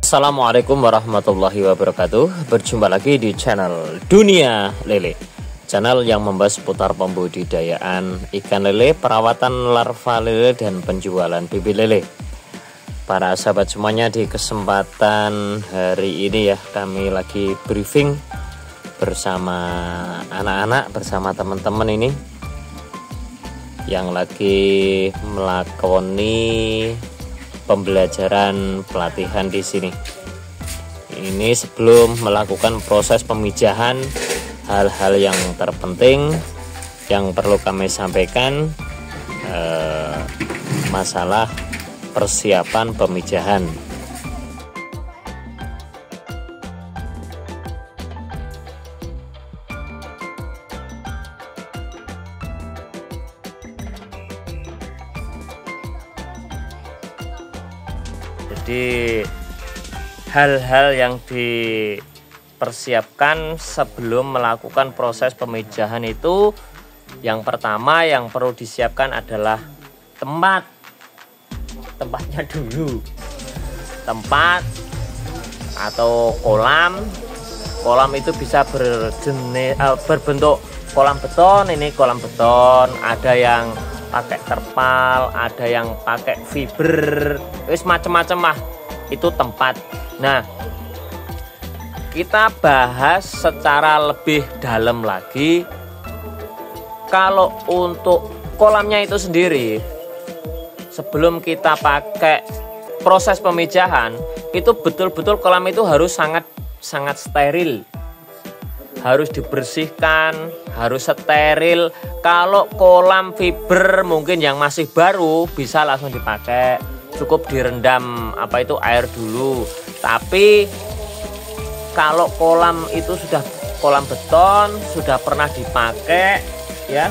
Assalamualaikum warahmatullahi wabarakatuh. Berjumpa lagi di channel Dunia Lele, channel yang membahas seputar pembudidayaan ikan lele, perawatan larva lele, dan penjualan bibit lele. Para sahabat semuanya, di kesempatan hari ini ya, kami lagi briefing bersama anak-anak, bersama teman-teman ini yang lagi melakoni pembelajaran pelatihan di sini. Ini sebelum melakukan proses pemijahan, hal-hal yang terpenting yang perlu kami sampaikan masalah persiapan pemijahan. Jadi hal-hal yang dipersiapkan sebelum melakukan proses pemijahan itu, yang pertama yang perlu disiapkan adalah tempatnya dulu. Tempat atau kolam itu bisa berbentuk kolam beton. Ini kolam beton, ada yang pakai terpal, ada yang pakai fiber, wis macam-macam lah, itu tempat. Nah, kita bahas secara lebih dalam lagi. Kalau untuk kolamnya itu sendiri, sebelum kita pakai proses pemijahan, itu betul-betul kolam itu harus sangat steril, harus dibersihkan, harus steril. Kalau kolam fiber mungkin yang masih baru bisa langsung dipakai, cukup direndam air dulu. Tapi kalau kolam itu sudah kolam beton, sudah pernah dipakai ya,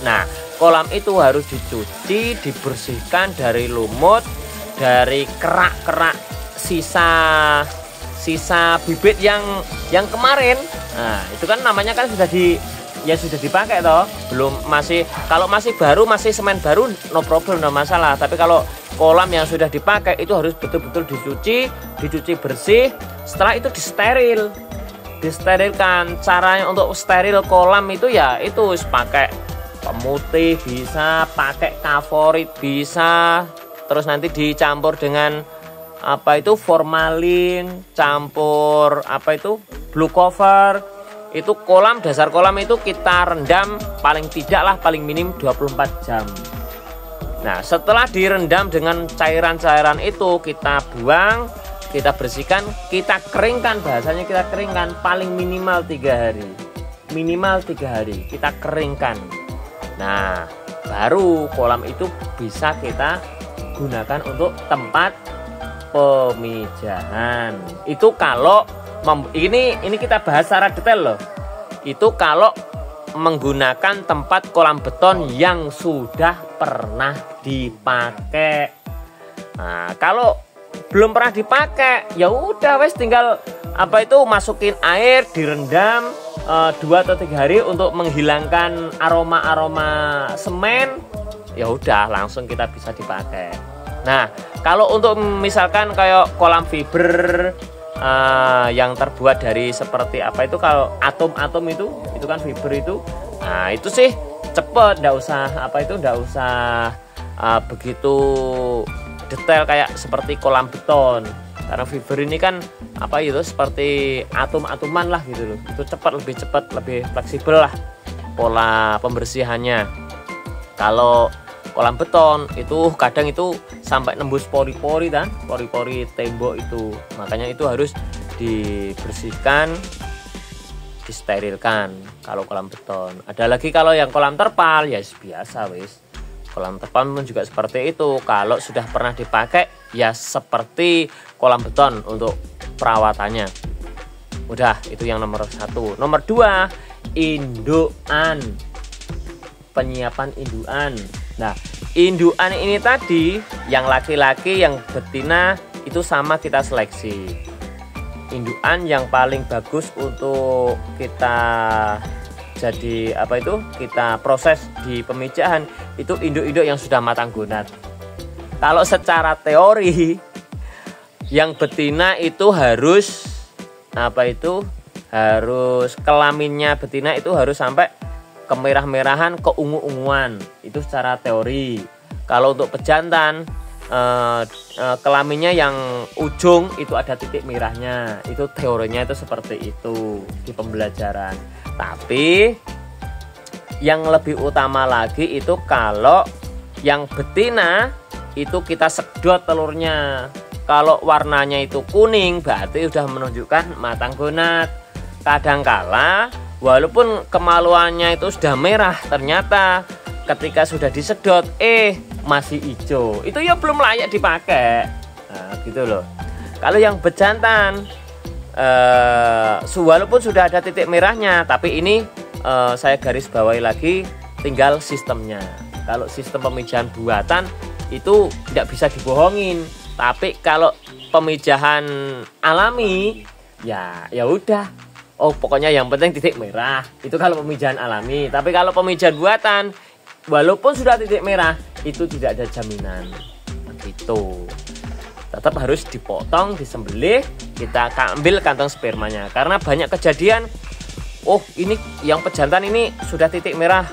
nah, kolam itu harus dicuci, dibersihkan dari lumut, dari kerak-kerak sisa bibit yang kemarin. Nah, itu kan namanya kan sudah dipakai toh. Kalau masih baru, masih semen baru, no problem, no masalah. Tapi kalau kolam yang sudah dipakai itu harus betul-betul dicuci bersih. Setelah itu disterilkan. Caranya untuk steril kolam itu ya itu pakai pemutih bisa, pakai kavorit bisa, terus nanti dicampur dengan formalin, campur blue cover. Itu dasar kolam itu kita rendam paling minim 24 jam. Nah, setelah direndam dengan cairan-cairan itu, kita buang, kita bersihkan, kita keringkan. Bahasanya kita keringkan paling minimal 3 hari kita keringkan. Nah, baru kolam itu bisa kita gunakan untuk tempat pemijahan. Itu kalau ini kita bahas secara detail loh. Itu kalau menggunakan tempat kolam beton yang sudah pernah dipakai. Nah, kalau belum pernah dipakai, ya udah wes tinggal masukin air, direndam 2 atau 3 hari untuk menghilangkan aroma semen. Ya udah, langsung kita bisa dipakai. Nah, kalau untuk misalkan kayak kolam fiber yang terbuat dari seperti kalau atom itu kan fiber itu. Nah, itu sih cepet, nggak usah begitu detail kayak seperti kolam beton. Karena fiber ini kan seperti atom-atoman lah gitu loh. Itu lebih cepat, lebih fleksibel lah pola pembersihannya. Kalau kolam beton itu kadang itu sampai nembus pori-pori tembok itu. Makanya itu harus dibersihkan, disterilkan kalau kolam beton. Ada lagi kalau yang kolam terpal ya biasa wis. Kolam terpal pun juga seperti itu. Kalau sudah pernah dipakai ya seperti kolam beton untuk perawatannya. Udah, itu yang nomor 1. Nomor 2, indukan. Penyiapan indukan. Nah, indukan ini tadi yang laki-laki, yang betina itu sama kita seleksi. Indukan yang paling bagus untuk kita kita proses di pemijahan itu induk-induk yang sudah matang gonat. Kalau secara teori Yang betina itu harus apa itu? Harus kelaminnya betina itu harus sampai kemerah-merahan, keungu-unguan. Itu secara teori. Kalau untuk pejantan kelaminnya yang ujung itu ada titik merahnya. Itu teorinya itu seperti itu di pembelajaran. Tapi yang lebih utama lagi itu kalau yang betina itu kita sedot telurnya. Kalau warnanya itu kuning berarti sudah menunjukkan matang gonat. Kadangkala walaupun kemaluannya itu sudah merah, ternyata ketika sudah disedot masih hijau, itu ya belum layak dipakai. Nah, gitu loh. Kalau yang bejantan walaupun sudah ada titik merahnya, tapi ini saya garis bawahi lagi, tinggal sistemnya. Kalau sistem pemijahan buatan itu tidak bisa dibohongin. Tapi kalau pemijahan alami ya udah. Oh, pokoknya yang penting titik merah. Itu kalau pemijahan alami. Tapi kalau pemijahan buatan, walaupun sudah titik merah, itu tidak ada jaminan. Begitu. Tetap harus dipotong, disembelih, kita ambil kantong spermanya. Karena banyak kejadian, ini yang pejantan ini sudah titik merah,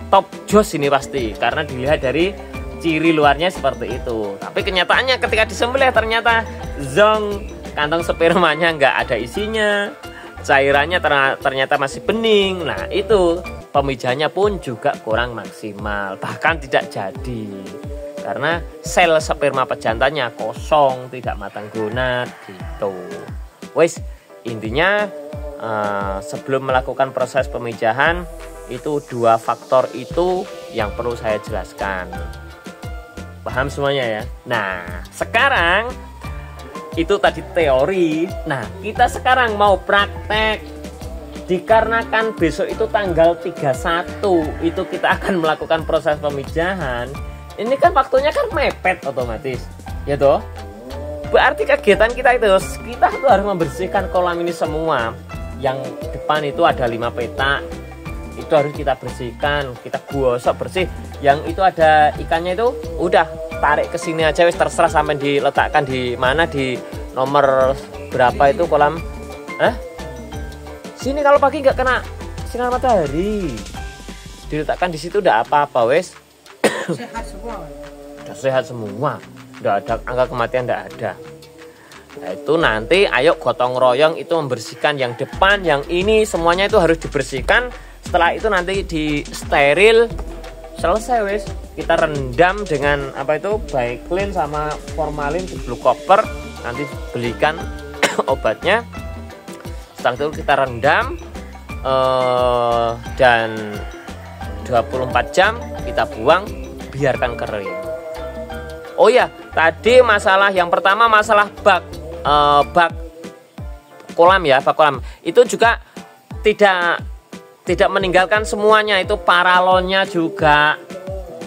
top jos ini pasti. Karena dilihat dari ciri luarnya seperti itu. Tapi kenyataannya ketika disembelih ternyata zong, kantong spermanya nggak ada isinya. Cairannya ternyata masih bening. Nah, itu pemijahannya pun juga kurang maksimal, bahkan tidak jadi. Karena sel sperma pejantannya kosong, tidak matang gonat gitu. Wes, intinya sebelum melakukan proses pemijahan itu 2 faktor itu yang perlu saya jelaskan. Paham semuanya ya? Nah, sekarang itu tadi teori. Nah, kita sekarang mau praktek. Dikarenakan besok itu tanggal 31 itu kita akan melakukan proses pemijahan. Ini kan waktunya kan mepet otomatis, ya toh? Berarti kegiatan kita tuh harus membersihkan kolam ini semua. Yang depan itu ada 5 petak. Itu harus kita bersihkan, kita gosok bersih. Yang itu ada ikannya itu udah tarik ke sini aja, wis terserah sampai diletakkan di mana, di nomor berapa itu kolam. Sini kalau pagi nggak kena sinar matahari, diletakkan di situ udah apa-apa wes. Sehat semua. Udah sehat semua, udah ada angka kematian, udah ada. Nah, itu nanti ayo gotong royong itu membersihkan yang depan, yang ini semuanya itu harus dibersihkan. Setelah itu nanti di steril, selesai wes. Kita rendam dengan apa itu, Baiklin sama formalin di blue copper. Nanti belikan obatnya. Setelah itu kita rendam dan 24 jam kita buang, biarkan kering. Oh ya, tadi masalah yang pertama masalah bak kolam ya, bak kolam. Itu juga tidak meninggalkan semuanya, itu paralonnya juga.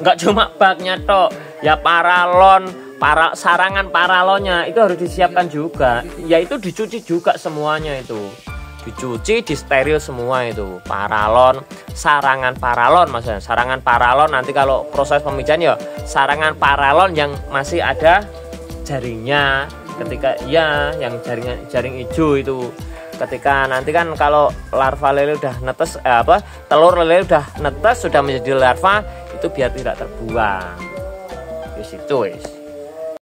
Enggak cuma baknya tok, ya paralon, sarangan paralonnya itu harus disiapkan juga. Ya itu dicuci juga semuanya itu. Dicuci, disteril semua itu. Paralon, sarangan paralon maksudnya. Sarangan paralon nanti kalau proses pemijahan ya sarangan paralon yang masih ada jaringnya. Ketika yang jaring hijau itu. Ketika nanti kan kalau larva lele udah netes telur lele udah netes, sudah menjadi larva, itu biar tidak terbuang. Di situ wis.